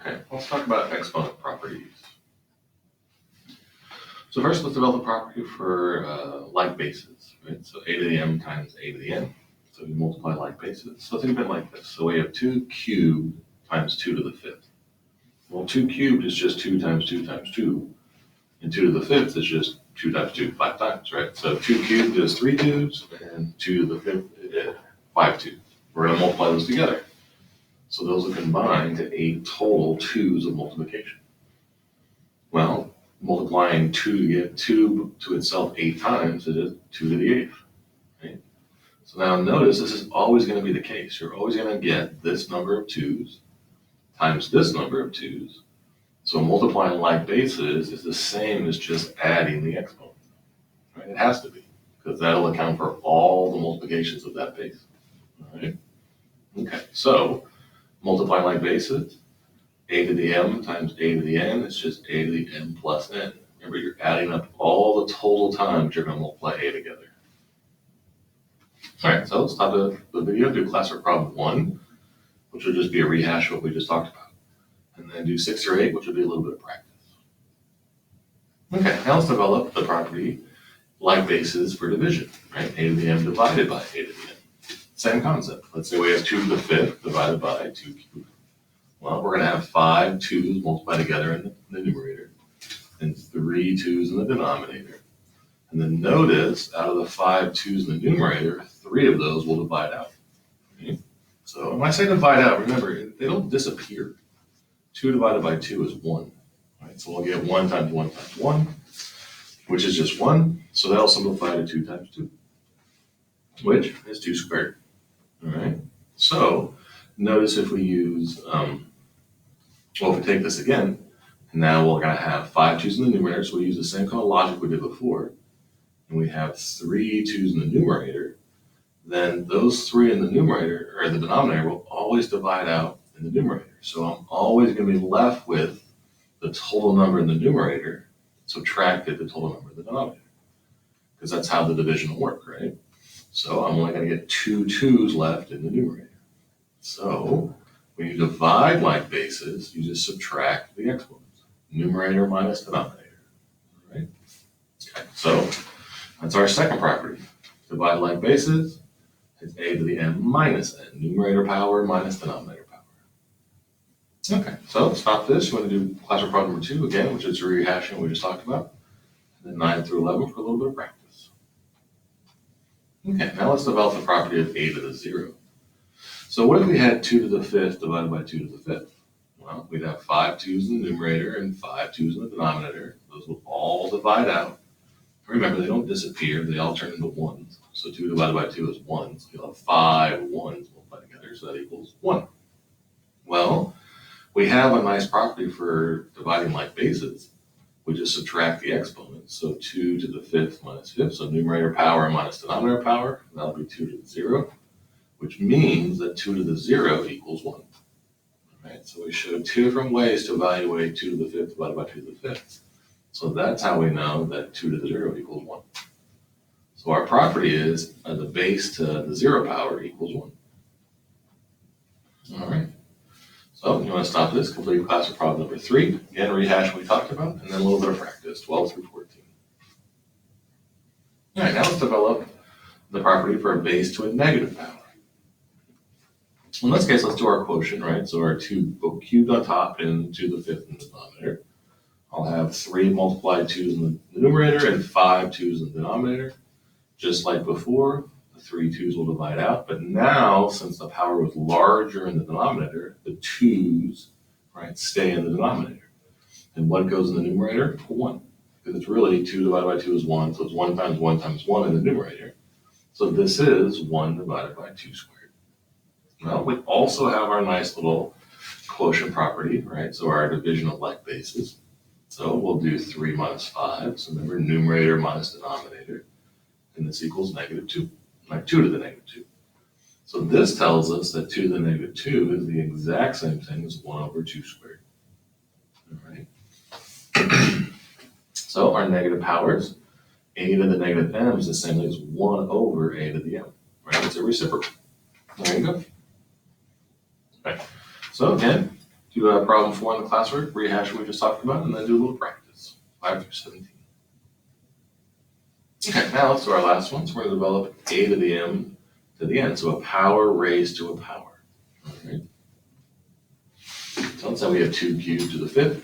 Okay, let's talk about exponent properties. So first, let's develop a property for like bases, right? So a to the m times a to the n. So we multiply like bases. So think of it like this. So we have 2 cubed times 2 to the fifth. Well, 2 cubed is just 2 times 2 times 2. And 2 to the fifth is just 2 times 2, 5 times, right? So 2 cubed is 3 twos, and 2 to the fifth is 5 twos. We're going to multiply those together. So those will combine to 8 total twos of multiplication. Well, multiplying 2 to get 2 to itself 8 times is 2 to the 8th, right? So now notice this is always going to be the case. You're always going to get this number of twos times this number of twos. So multiplying like bases is the same as just adding the exponent, right? It has to be, because that'll account for all the multiplications of that base, all right? Okay, so multiplying like bases, a to the m times a to the n is just a to the n plus n. Remember, you're adding up all the total times you're going to multiply a together. All right, so let's stop the video, do classic problem 1, which will just be a rehash of what we just talked about. And then do 6 or 8, which will be a little bit of practice. Okay, now let's develop the property like bases for division, right? A to the m divided by a to the n. Same concept. Let's say we have 2 to the fifth divided by 2 cubed. Well, we're going to have 5 twos multiplied together in the numerator and 3 twos in the denominator. And then notice, out of the 5 twos in the numerator, 3 of those will divide out. Okay? So when I say divide out, remember, they don't disappear. 2 divided by 2 is 1. Right? So we'll get 1 times 1 times 1, which is just 1. So that'll simplify to 2 times 2, which is 2 squared. All right. So notice if we use, if we take this again, now we're going to have 5 twos in the numerator. So we use the same kind of logic we did before. And we have 3 twos in the numerator. Then those 3 in the numerator, or the denominator, will always divide out in the numerator. So I'm always going to be left with the total number in the numerator subtracted the total number in the denominator. Because that's how the division will work, right? So I'm only going to get 2 twos left in the numerator. So when you divide like bases, you just subtract the exponents. Numerator minus denominator, right? Okay, so that's our second property. Divide like bases is a to the n minus n. Numerator power minus denominator power. Okay, so let's stop this. You want to do classic problem number 2 again, which is rehashing what we just talked about. And then 9 through 11 for a little bit of practice. Okay, now let's develop the property of a to the 0. So what if we had 2 to the fifth divided by 2 to the fifth? Well, we'd have 5 twos in the numerator and 5 twos in the denominator. Those will all divide out. Remember, they don't disappear. They all turn into ones. So 2 divided by 2 is 1. So you'll have 5 ones multiplied together, so that equals 1. Well, we have a nice property for dividing like bases. We just subtract the exponents. So 2 to the fifth minus fifth. So numerator power minus denominator power. That'll be 2 to the 0, which means that 2 to the 0 equals 1. All right, so we showed 2 different ways to evaluate 2 to the fifth divided by 2 to the fifth. So that's how we know that 2 to the 0 equals 1. So our property is the base to the 0 power equals 1. All right. So you want to stop this, complete classic problem number 3. Again, rehash what we talked about, and then a little bit of practice, 12 through 14. All right, now let's develop the property for a base to a negative power. In this case, let's do our quotient, right? So our 2 cubed on top and 2 to the fifth in the denominator. I'll have 3 multiplied 2's in the numerator and 5 2's in the denominator. Just like before, the 3 2's will divide out. But now, since the power was larger in the denominator, the 2's, right, stay in the denominator. And what goes in the numerator? 1. Because it's really 2 divided by 2 is 1. So it's 1 times 1 times 1 in the numerator. So this is 1 divided by 2 squared. Well, we also have our nice little quotient property, right? So our division of like bases. So we'll do 3 minus 5. So remember, numerator minus denominator. And this equals negative 2. Like 2 to the negative 2. So this tells us that 2 to the negative 2 is the exact same thing as 1 over 2 squared. All right. So our negative powers, a to the negative m is the same thing as 1 over a to the m. Right? It's a reciprocal. There you go. Okay. So again, do problem 4 in the classwork, rehash what we just talked about, and then do a little practice, 5 through 17. Okay, now let's do our last one. So we're going to develop a to the m to the n, so a power raised to a power. All right. So let's say we have 2 cubed to the 5th.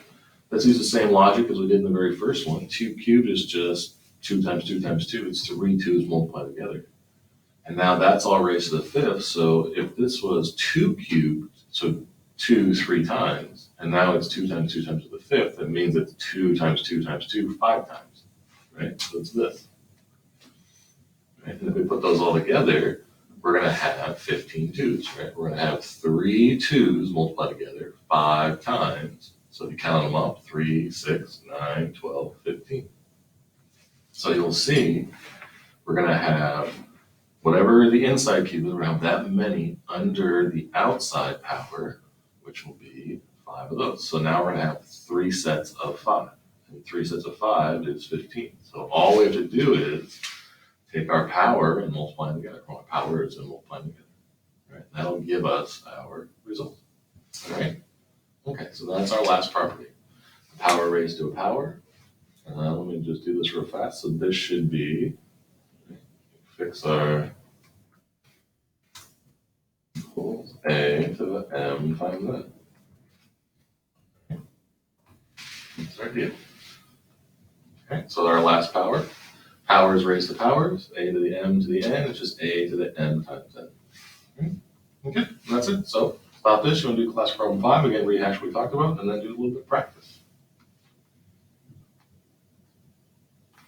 Let's use the same logic as we did in the very first one. 2 cubed is just 2 times 2 times 2. It's 3 2's multiplied together. And now that's all raised to the 5th. So if this was 2 cubed, so 2 3 times, and now it's 2 times 2 times to the 5th, that means it's 2 times 2 times 2, 5 times, right? So it's this. Right? And if we put those all together, we're going to have 15 2's, right? We're going to have 3 2's multiplied together 5 times. So if you count them up, 3, 6, 9, 12, 15. So you'll see we're going to have whatever the inside cube is, we're going to have that many under the outside power, which will be 5 of those. So now we're going to have 3 sets of 5. And 3 sets of 5 is 15. So all we have to do is take our power and multiply them together. Our powers and multiply them together. Right? That'll give us our result. All right? Okay, so that's our last property. Power raised to a power. Let me just do this real fast. So this should be, fix our equals a to the m times n. That's our deal. Okay, so our last power. Powers raised to powers, a to the m to the n, it's just a to the m times n. Okay, and that's it. So stop this, you want to do class problem 5, again, rehash what we talked about, and then do a little bit of practice.